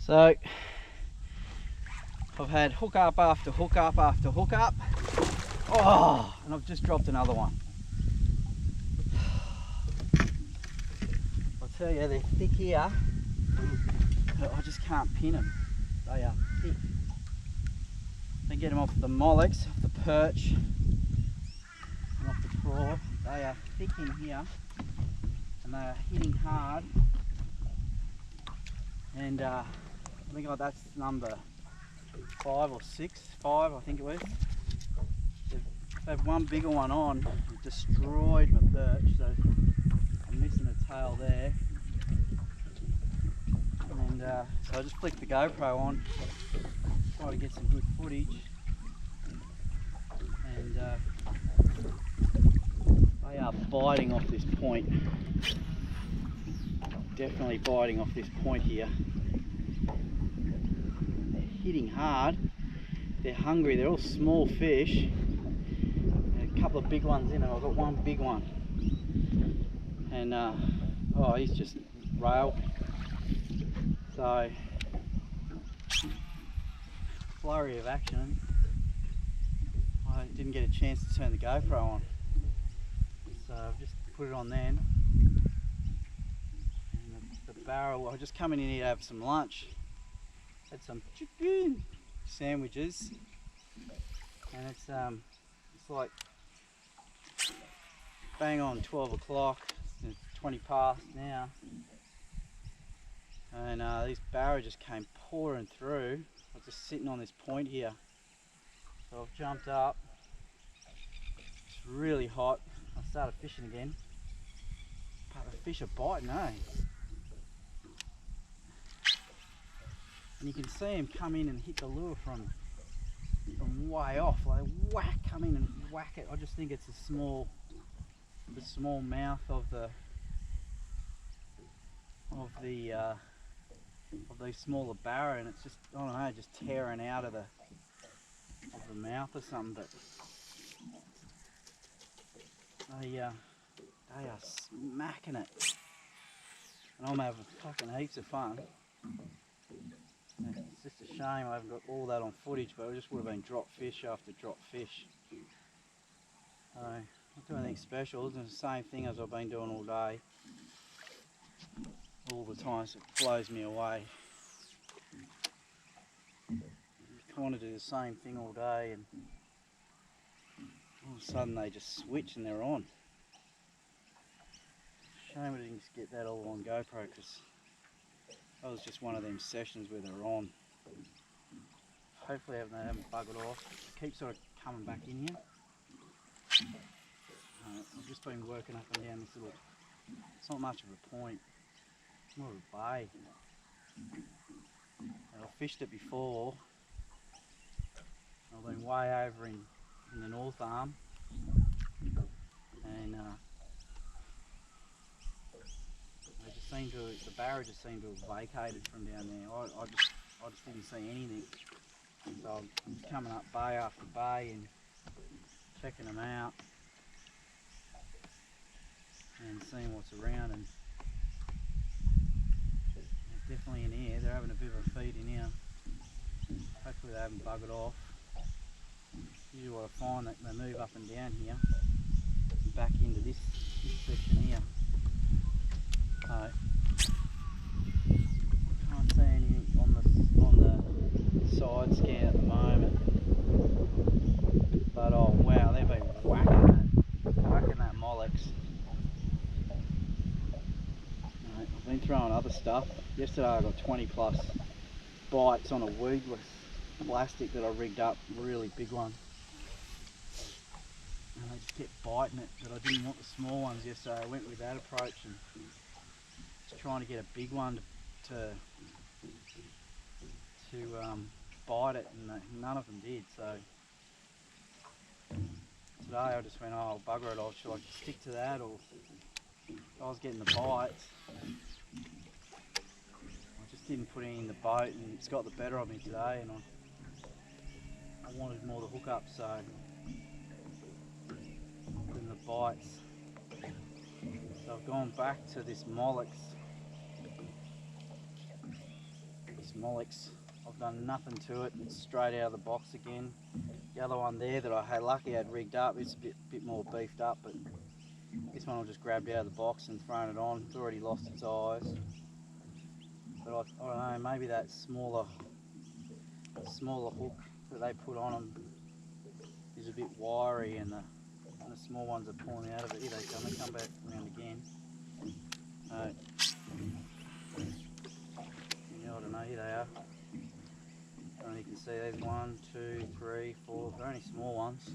So I've had hook up after hook up after hook up. Oh, and I've just dropped another one. I'll tell you, they're thick here. I just can't pin them. They are thick. I get them off the mollucks, off the perch, and off the craw. They are thick in here, and they are hitting hard. And I think that's number 5 or 6, 5 I think it was. They've had one bigger one on, it destroyed my perch, so I'm missing a tail there. And so I just flicked the GoPro on, try to get some good footage. And they are biting off this point. Definitely biting off this point here. They're hitting hard. They're hungry. They're all small fish. A couple of big ones in them. I've got one big one. And oh, he's just railed. So flurry of action. I didn't get a chance to turn the GoPro on. So I've just put it on then. The barrel, I just coming in here to have some lunch. Had some chicken sandwiches, and it's like bang on 12 o'clock. It's 20 past now, and these barra just came pouring through. I was just sitting on this point here, so I've jumped up. It's really hot. I started fishing again, but the fish are biting, eh? And you can see him come in and hit the lure from way off, like whack, come in and whack it. I just think it's the small mouth of these smaller barra, and it's just, I don't know, just tearing out of the mouth or something. But they are smacking it, and I'm having fucking heaps of fun. It's just a shame I haven't got all that on footage, but it just would have been drop fish after drop fish. So, not doing anything special. It's the same thing as I've been doing all day. All the time, so it blows me away. You kind of do the same thing all day, and all of a sudden they just switch and they're on. Shame I didn't just get that all on GoPro, because that was just one of them sessions where they're on. Hopefully they haven't buggered off. I keep sort of coming back in here. I've just been working up and down this little, it's not much of a point, it's more of a bay. I've fished it before. I've been way over in the north arm, and they just seem to, the barra just seemed to have vacated from down there. I just didn't see anything. So I'm coming up bay after bay and checking them out and seeing what's around, and they're definitely in here. They're having a bit of a feed in here. Hopefully they haven't buggered off. Usually what I find, that they move up and down here and back into this section here. So I can't see anything on the side scan at the moment. But oh wow, they've been whacking that mollucks. I've been throwing other stuff. Yesterday I got 20 plus bites on a weedless plastic that I rigged up, really big one. And they just kept biting it, but I didn't want the small ones yesterday. I went with that approach and just trying to get a big one to bite it, and none of them did. So today I just went, oh, I'll bugger it, should I stick to that, or I was getting the bites. I just didn't put any in the boat, and it's got the better of me today, and I wanted more to hook up, so than the bites. So I've gone back to this mollucks nice molix. I've done nothing to it. It's straight out of the box again. The other one there that I had lucky had rigged up, it's a bit more beefed up, but this one I just grabbed out of the box and thrown it on. It's already lost its eyes. But I don't know, maybe that smaller hook that they put on them is a bit wiry, and the small ones are pulling out of it. Here they come back around again. Yeah, I don't know, here they are. And you can see there's 1, 2, 3, 4, they're only small ones.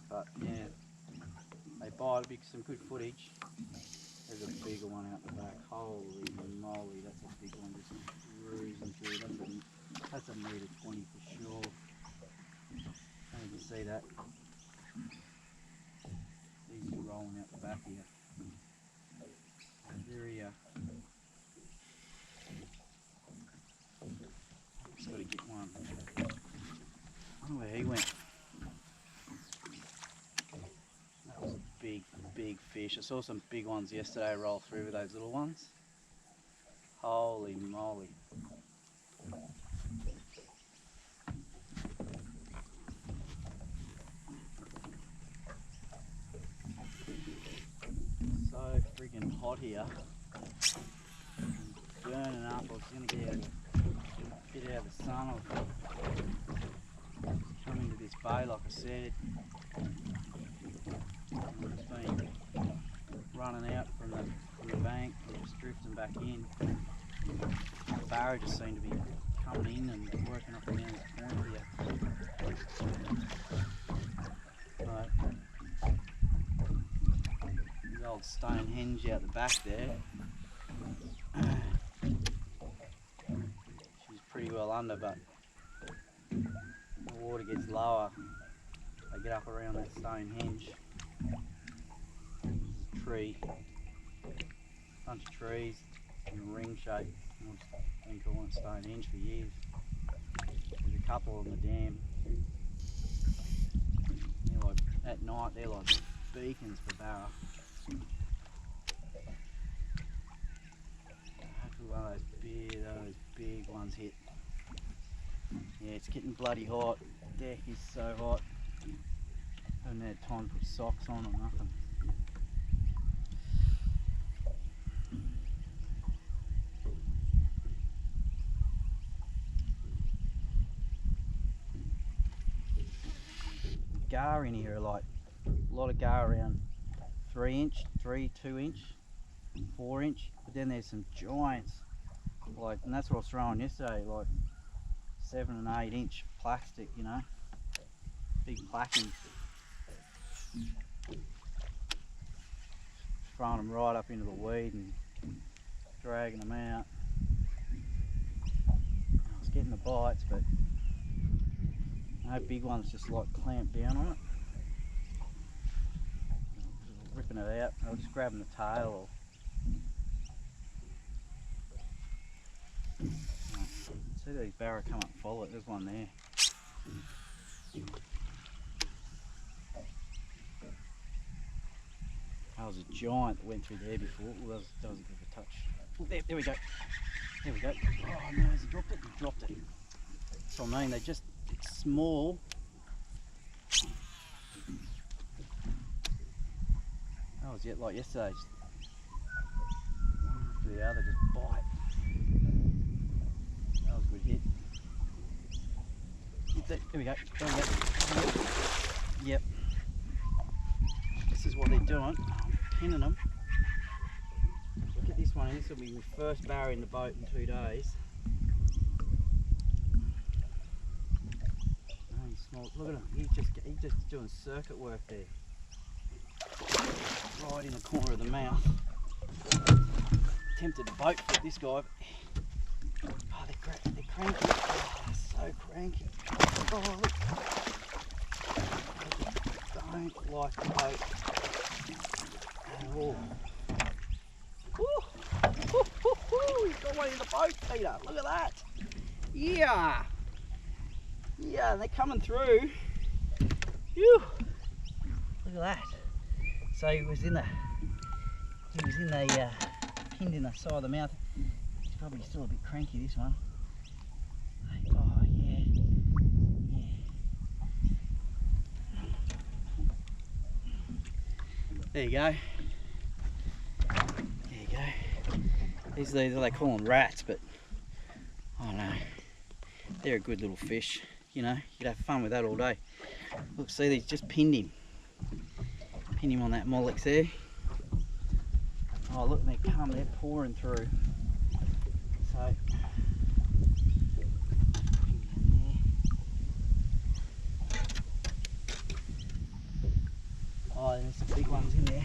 But yeah, they bite, it'll be some good footage. There's a bigger one out the back. Holy moly, that's a big one just cruising through. That's a metre 20 for sure. And you can see that. These are rolling out the back here. Very just got to get one. I wonder where he went. That was a big fish. I saw some big ones yesterday roll through with those little ones. Holy moly. So freaking hot here. I'm burning up. I was going to get out of the sun. I've come into this bay, like I said. I've just been running out from the bank and just drifting back in. The barra just seemed to be coming in and working up and down this corner here. Right. The old stone hinge out the back there. She's pretty well under, but the water gets lower. They get up around that stone hinge. There's a tree, bunch of trees in a ring shape. I've been calling it stone hinge for years. There's a couple on the dam. They're like, at night they're like beacons for barra. Hopefully one of those big ones hit. Yeah, it's getting bloody hot. The deck is so hot. Haven't had time to put socks on or nothing. Gar in here are like a lot of gar around 3 inch, 2 inch, 4 inch, but then there's some giants, like, and that's what I was throwing yesterday, like 7 and 8 inch plastic, you know, big plackings. Throwing them right up into the weed and dragging them out. I was getting the bites, but no big ones just like clamped down on it. Ripping it out. I was just grabbing the tail. See these barra come up and follow it. There's one there. That was a giant that went through there before. Well, that was a bit of a touch. Oh, there we go. There we go. Oh no, has he dropped it? He dropped it. That's what I mean. They're just small. That was like yesterday. Just one after the other, just bite. That was a good hit. There we go. There we go. Yep. This is what they're doing. I'm pinning them. Look at this one. This will be my first barra in the boat in 2 days. Oh, he's small. Look at him. He's just doing circuit work there. Right in the corner of the mouth. Tempted to boat flip this guy. But oh, they're cranky. Oh, they're so cranky. Oh, look. They don't like the boat at all. He's got one in the boat, Peter. Look at that. Yeah. Yeah, they're coming through. Phew. Look at that. So he was in the pinned in the side of the mouth. He's probably still a bit cranky, this one. Oh yeah, yeah. There you go. There you go. These they call them rats, but I don't know. They're a good little fish. You know, you could have fun with that all day. Look, see, these just pinned him. Pinned him on that mollex there. Oh, look, they're pouring through. So, oh, there's some big ones in there.